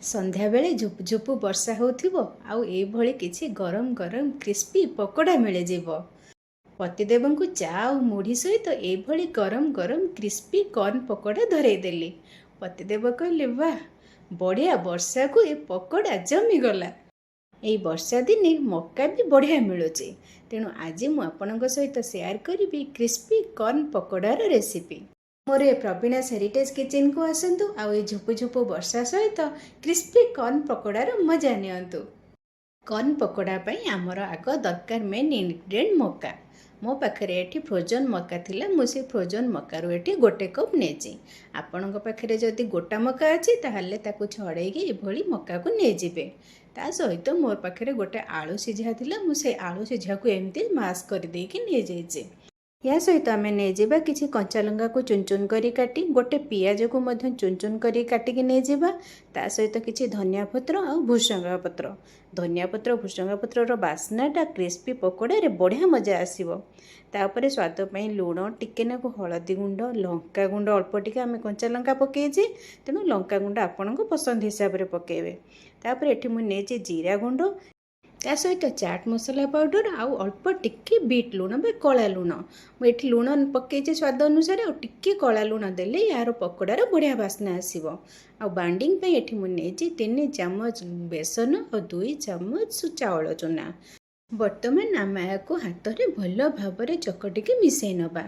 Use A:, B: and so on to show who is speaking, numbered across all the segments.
A: संध्या बेले झुपु झुपु वर्षा होउथिबो आउ एभଳି किछि गरम गरम क्रिस्पी पकोड़ा मिले जीवो। पतिदेवंकु चा आ मुढ़ी सहित एभଳି गरम गरम क्रिस्पी कॉर्न पकोड़ा धरई देली। पतिदेव कहले, वाह बढ़िया, वर्षा को ए पकोड़ा जमी गला। एई वर्षा दिने मक्का भी बढ़िया मिलुचे, तेणु आज मु आपणक सहित शेयर करी क्रिस्पी कॉर्न पकोड़ार रेसिपी। मोर ए प्रवीणास हेरिटेज किचन को आसतु आउ ए झुपु झुपु वर्षा सहित क्रिस्पी कॉर्न पकोड़ार मजा नियंतु। कॉर्न पकोड़ा पई आमर आग दरकार मेन इंग्रेडिएंट मक्का। मो पाखरे एठी फ्रोजन मक्का थिला, मु से फ्रोजन मक्कारु एठी गोटे कप नेची। आपणक पाखरे जदि गोटा मक्का अछि ताहले ताकु छड़ेइकी एभଳି मक्का को नै जिवे। ता सहित मोर पाखरे गोटे आलू सिझा थिला, मु से आलू सिझा को एमती मास कर देइकी नै जाइछे। या सहित आम नहीं जावा किसी कंचा लंका को चुन चुन करी काटी, गोटे पियाज को मध्य चुन चुन करी काटिकी नहीं जावा। ता सहित किसी धनिया पत्र और भुसंगा पत्र। धनिया पत्र भुसंगा पत्र बास्नाटा क्रिस्पी पकोड़ा रे बढ़िया मजा आसीबो। तापर स्वाद पई लुण, टिके नाकु हलदी गुंड, लंका गुंड अल्प टिके आम कंचा लंका पकेजे, तेणु लंका गुंड आपणको पसंद हिसाब रे पकेबे। तापर एठी मु नेचे जीरा गुंड, ता सहित चाट मसला पाउडर आउ अल्प टिके बीट लुण बा कला लुण। मुझे लुण पकईचे स्वाद अनुसार आ टिके कला लुण देले यार पकोड़ार बढ़िया बास्ना आसीबो। आ बाइंडिंग पे एठी मु नेची 3 चामच बेसन और 2 चामच चावल चूना। बर्तमान आम को हाथ में भल भाव चकटिकी मिसई नवा।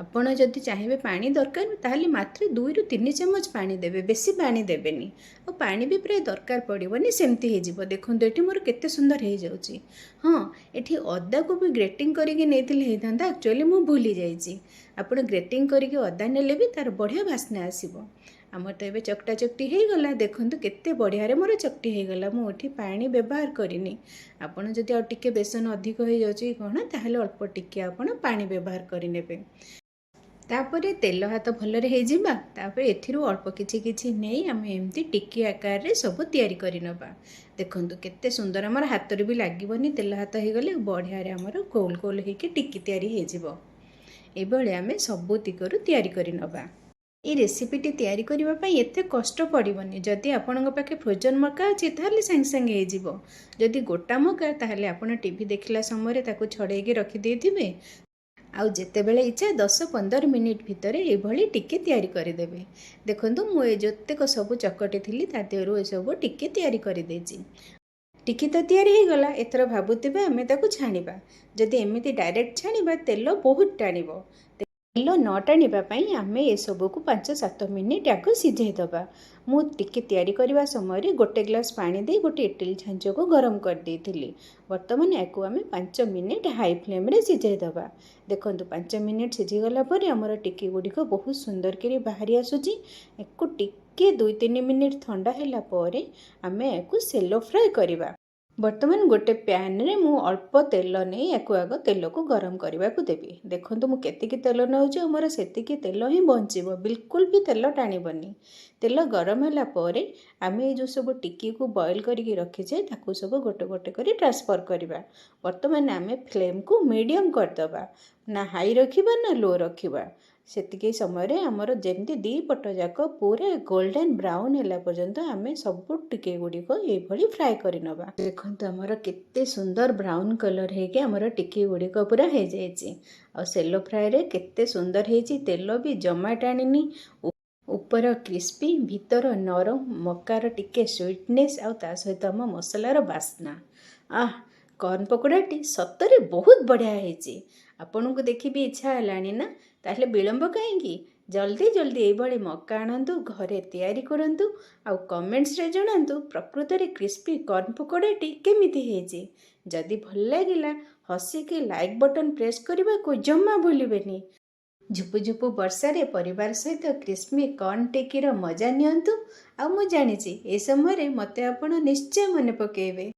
A: आपड़ जदि चाहिए पानी दरकार ताहले मात्र 2 ରୁ 3 चामच पानी देवे, बेसी पानी देवेनि। और पानी भी प्राय दरकार पड़ोनी, सेमती हो। देखो ये मोर केते सुंदर हो जाउची। हाँ, एठी अदा को भी ग्रेटिंग करके नहीं था, एक्चुअली मु भूली जाइए। आप ग्रेटिंग करके अदा नेले भी तार बढ़िया बास्ना आसीबो। आमर तो ये चकटा चकटी हो गला। देखो केते बढ़िया मोर चकटी हो गला। मुझे पानी व्यवहार करनी। आपड़ जदि आ टिके बेसन अधिक हो जाउची कौन ताहले अल्प टिके आपण पानी व्यवहार करिनेबे। तापर तेल हाथ भलरे हो जिबा। तापर एथिरु अल्प किछि किछि नै आम एमती टिके आकार रे सब तैयारी करि नबा। देखंतु केते सुंदर हमर हाथ रे भी लागिबनी। तेल हाथ हो गले बढ़िया रे हमर गोल गोल हेके टिके तैयारी हो जिवो। एबळे आमे सब तिकरु तैयारी करि नबा। ये रेसिपीटी तैयारी करबा पई एते कष्ट पड़िबनी। जदि आपनक पाखे फ्रोजन मक्का अछि ताहले संग संग हो जिवो। जदि गोटा मक्का ताहले आपण टीवी देखला समय ताकू छड़ेकी रखी देथिबे। आउ जेते बेले इच्छा 10-15 मिनिट भितर एभली टिके तैयारी करदेवे। देखंतु मु ए जतेक सब चकटी थिली ता देहरु ए सब टिके तैयारी कर देछि। टिके तो तैयारी हो गला। एथर भाबुथिबे आमे ताकू छाणीबा। जदि एमिति डायरेक्ट छाणीबा तेल बहुत टाणीबो। तेल न टाणीबा पई आमे ए सब को 5-7 मिनिट आको सिझाई दबा। मु टिके तैयारी करबा समय रे गोटे ग्लास पानी दे गोटे इडली छांच को गरम कर देथिली। वर्तमान याकू आमे 5 मिनिट हाई फ्लेम रे सिझाई दबा। देखंतु 5 मिनिट सिझी गला परे हमर टिके गुडी को बहुत सुंदर करी बाहरी आसुची। याकू टिके 2-3 मिनिट ठंडा हैला परे आमे याकू सेलो फ्राई करबा। वर्तमान गोटे पैन रे मु अल्प तेल नहीं याकू आग तेल को गरम करने को देवी। देखो मु केतिकी तेल नौची मोर सेतिकी तेल ही बंचीबो, बिल्कुल भी तेल टाणीबनी। तेल गरम होला परे आमे जो सब टिकी को बॉईल करके रखीचे ताकू सब गोटे गोटे करी ट्रांसफर करबा। वर्तमान आमे फ्लेम को मीडियम करदबा, ना हाई रखिबा ना लो रखिबा। सेतिकी समय आमर जेमती दी पट जाक पूरा गोल्डन ब्राउन हैला पर्यंत आमे सब टिके गुडी को ए भली फ्राई करि नबा। देखंतु हमर केते सुंदर ब्राउन कलर हे के हमर टिके गुडी को पूरा हे जायछि। आ सेलो फ्राई रे केते सुंदर हेछि। तेल भी जमा टाणीनी। ऊपर क्रिस्पी, भीतर नरम, मक्कार टिके स्वीटनेस आ ता सहित हम मसलार बास्ना। आह, कॉर्न पकोड़ाटी सतरे बहुत बढ़िया हेछि। आपन को देखि भी इच्छा हलानी ना, ताहले विलंब काहेकि? जल्दी जल्दी एभली मक्का आनंतु, घरे तैयारी करंतु आ कमेंट्स रे जणांतु प्रकृत रे क्रिस्पी कॉर्न पकोड़ाटी केमिति हेछि। जदि भल लागिला हसिकी लाइक बटन प्रेस करबा को जम्मा भूलिबेनी। झुपु झुपु वर्षा रे परिवार सहित क्रिस्पी कॉर्न टिकीर मजा नियंतु। आ मु जानिछि ए समय मते आपण निश्चय मन पकेइबे।